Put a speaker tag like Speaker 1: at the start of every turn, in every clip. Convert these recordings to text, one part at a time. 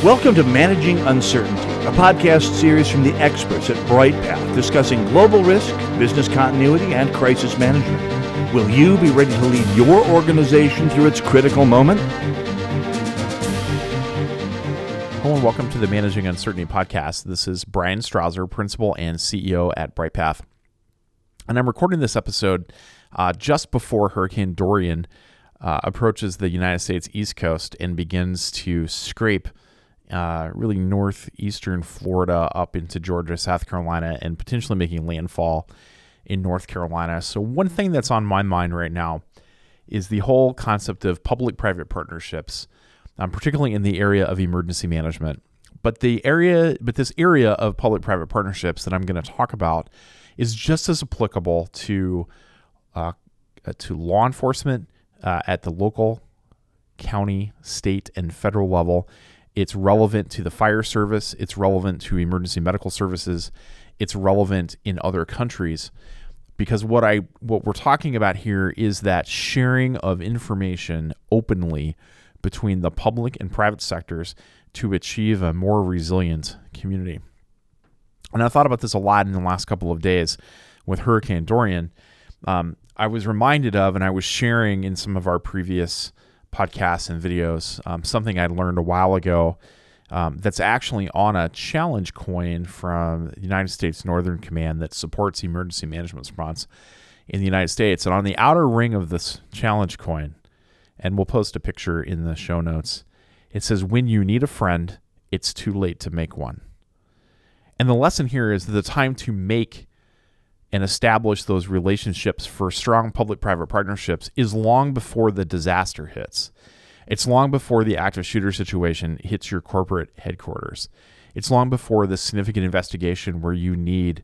Speaker 1: Welcome to Managing Uncertainty, a podcast series from the experts at Bryghtpath discussing global risk, business continuity, and crisis management. Will you be ready to lead your organization through its critical moment?
Speaker 2: Hello and welcome to the Managing Uncertainty podcast. This is Bryan Strawser, Principal and CEO at Bryghtpath. And I'm recording this episode just before Hurricane Dorian approaches the United States East Coast and begins to scrape really northeastern Florida up into Georgia, South Carolina, and potentially making landfall in North Carolina. So one thing that's on my mind right now is the whole concept of public-private partnerships, particularly in the area of emergency management. But this area of public-private partnerships that I'm going to talk about is just as applicable to law enforcement at the local, county, state, and federal level. It's relevant to the fire service. It's relevant to emergency medical services. It's relevant in other countries, because what we're talking about here is that sharing of information openly between the public and private sectors to achieve a more resilient community. And I thought about this a lot in the last couple of days with Hurricane Dorian. I was reminded of, and I was sharing in some of our previous podcasts and videos, something I learned a while ago that's actually on a challenge coin from the United States Northern Command that supports emergency management response in the United States. And on the outer ring of this challenge coin, and we'll post a picture in the show notes, it says, "When you need a friend, it's too late to make one." And the lesson here is that the time to make and establish those relationships for strong public-private partnerships is long before the disaster hits. It's long before the active shooter situation hits your corporate headquarters. It's long before the significant investigation where you need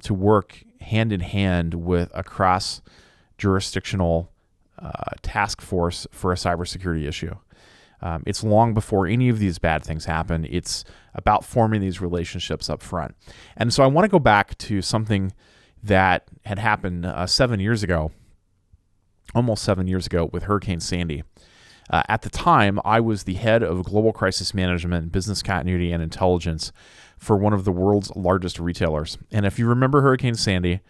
Speaker 2: to work hand in hand with a cross-jurisdictional task force for a cybersecurity issue. It's long before any of these bad things happen. It's about forming these relationships up front. And so I want to go back to something that had happened 7 years ago, almost 7 years ago, with Hurricane Sandy. At the time, I was the head of global crisis management, business continuity, and intelligence for one of the world's largest retailers. And if you remember Hurricane Sandy,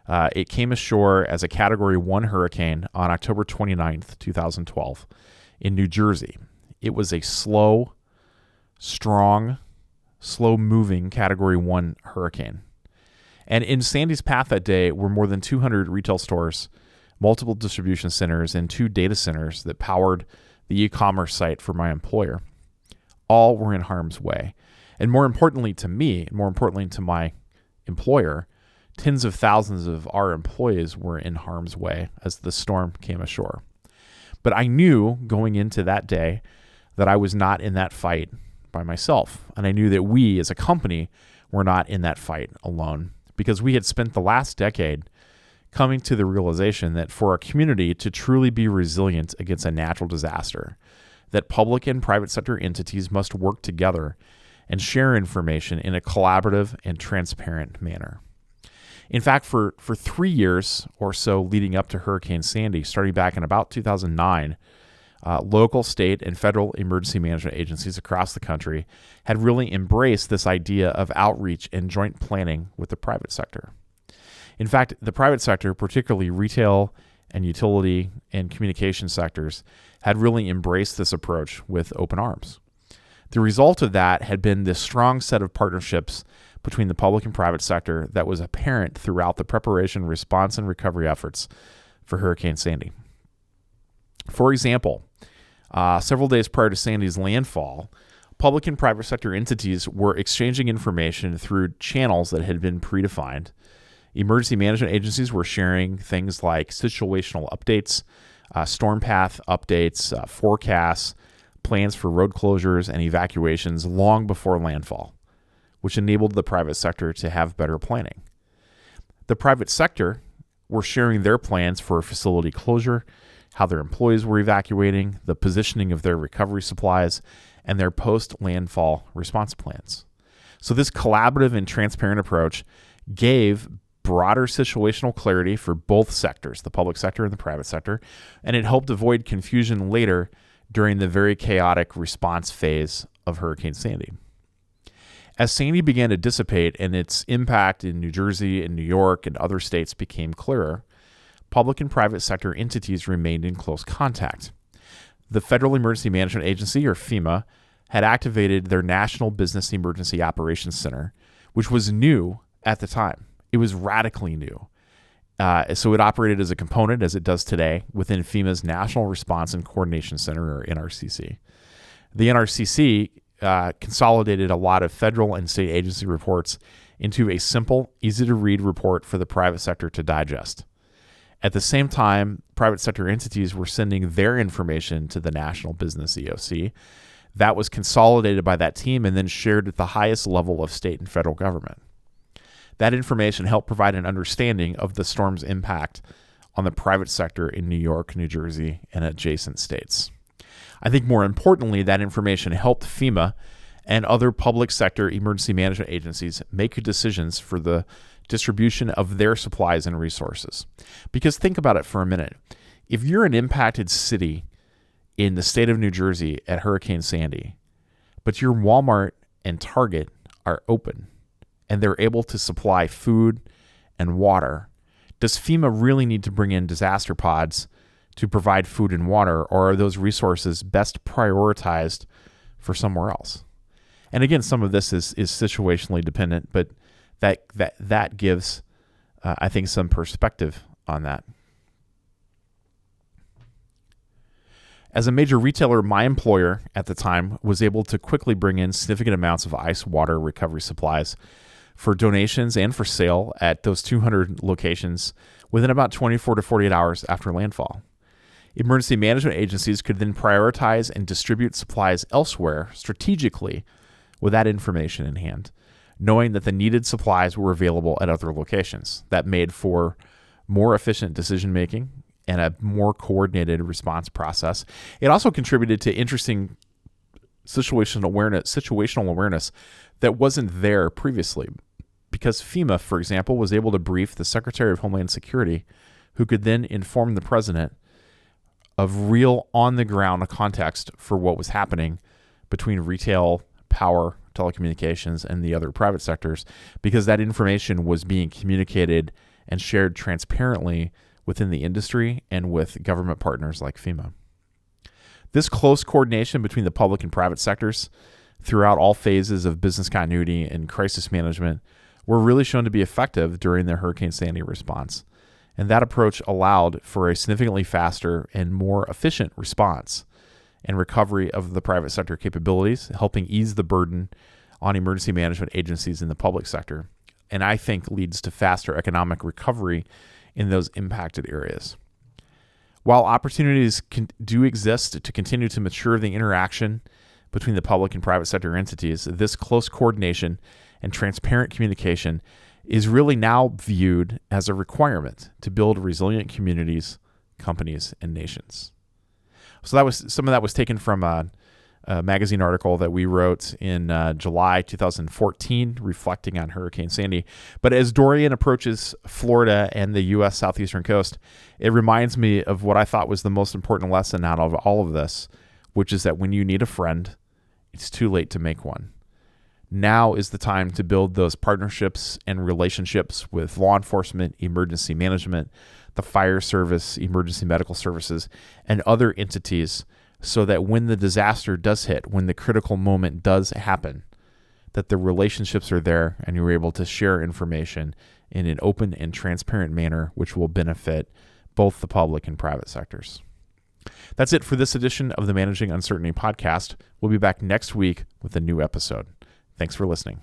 Speaker 2: it came ashore as a Category 1 hurricane on October 29th, 2012 in New Jersey. It was a slow-moving Category 1 hurricane. And in Sandy's path that day were more than 200 retail stores, multiple distribution centers, and 2 data centers that powered the e-commerce site for my employer. All were in harm's way. And more importantly to me, more importantly to my employer, tens of thousands of our employees were in harm's way as the storm came ashore. But I knew going into that day that I was not in that fight by myself. And I knew that we as a company were not in that fight alone, because we had spent the last decade coming to the realization that for a community to truly be resilient against a natural disaster, that public and private sector entities must work together and share information in a collaborative and transparent manner. In fact, for 3 years or so leading up to Hurricane Sandy, starting back in about 2009, local, state, and federal emergency management agencies across the country had really embraced this idea of outreach and joint planning with the private sector. In fact, the private sector, particularly retail and utility and communication sectors, had really embraced this approach with open arms. The result of that had been this strong set of partnerships between the public and private sector that was apparent throughout the preparation, response, and recovery efforts for Hurricane Sandy. For example, several days prior to Sandy's landfall, public and private sector entities were exchanging information through channels that had been predefined. Emergency management agencies were sharing things like situational updates, storm path updates, forecasts, plans for road closures and evacuations long before landfall, which enabled the private sector to have better planning. The private sector were sharing their plans for facility closure, how their employees were evacuating, the positioning of their recovery supplies, and their post-landfall response plans. So this collaborative and transparent approach gave broader situational clarity for both sectors, the public sector and the private sector, and it helped avoid confusion later during the very chaotic response phase of Hurricane Sandy. As Sandy began to dissipate and its impact in New Jersey and New York and other states became clearer, public and private sector entities remained in close contact. The Federal Emergency Management Agency, or FEMA, had activated their National Business Emergency Operations Center, which was new at the time. It was radically new. So it operated as a component, as it does today, within FEMA's National Response and Coordination Center, or NRCC. The NRCC consolidated a lot of federal and state agency reports into a simple, easy-to-read report for the private sector to digest. At the same time, private sector entities were sending their information to the National Business EOC. That was consolidated by that team and then shared at the highest level of state and federal government. That information helped provide an understanding of the storm's impact on the private sector in New York, New Jersey, and adjacent states. I think more importantly, that information helped FEMA and other public sector emergency management agencies make decisions for the distribution of their supplies and resources. Because think about it for a minute. If you're an impacted city in the state of New Jersey at Hurricane Sandy, but your Walmart and Target are open and they're able to supply food and water, does FEMA really need to bring in disaster pods to provide food and water, or are those resources best prioritized for somewhere else? And again, some of this is situationally dependent, but that gives, I think, some perspective on that. As a major retailer, my employer at the time was able to quickly bring in significant amounts of ice water recovery supplies for donations and for sale at those 200 locations within about 24 to 48 hours after landfall. Emergency management agencies could then prioritize and distribute supplies elsewhere strategically with that information in hand, knowing that the needed supplies were available at other locations. That made for more efficient decision-making and a more coordinated response process. It also contributed to interesting situational awareness that wasn't there previously, because FEMA, for example, was able to brief the Secretary of Homeland Security, who could then inform the president of real on-the-ground context for what was happening between retail, power, telecommunications, and the other private sectors, because that information was being communicated and shared transparently within the industry and with government partners like FEMA. This close coordination between the public and private sectors throughout all phases of business continuity and crisis management were really shown to be effective during the Hurricane Sandy response. And that approach allowed for a significantly faster and more efficient response and recovery of the private sector capabilities, helping ease the burden on emergency management agencies in the public sector, and I think leads to faster economic recovery in those impacted areas. While opportunities do exist to continue to mature the interaction between the public and private sector entities, this close coordination and transparent communication is really now viewed as a requirement to build resilient communities, companies, and nations. So that was some of that was taken from a magazine article that we wrote in July 2014, reflecting on Hurricane Sandy. But as Dorian approaches Florida and the U.S. southeastern coast, it reminds me of what I thought was the most important lesson out of all of this, which is that when you need a friend, it's too late to make one. Now is the time to build those partnerships and relationships with law enforcement, emergency management, the fire service, emergency medical services, and other entities, so that when the disaster does hit, when the critical moment does happen, that the relationships are there and you're able to share information in an open and transparent manner, which will benefit both the public and private sectors. That's it for this edition of the Managing Uncertainty podcast. We'll be back next week with a new episode. Thanks for listening.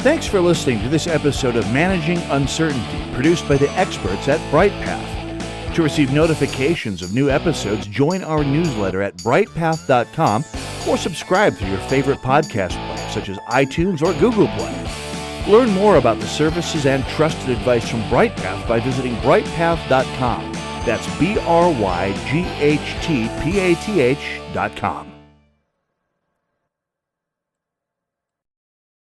Speaker 1: Thanks for listening to this episode of Managing Uncertainty, produced by the experts at Bryghtpath. To receive notifications of new episodes, join our newsletter at bryghtpath.com or subscribe through your favorite podcast player, such as iTunes or Google Play. Learn more about the services and trusted advice from Bryghtpath by visiting bryghtpath.com. That's BRYGHTPATH.com.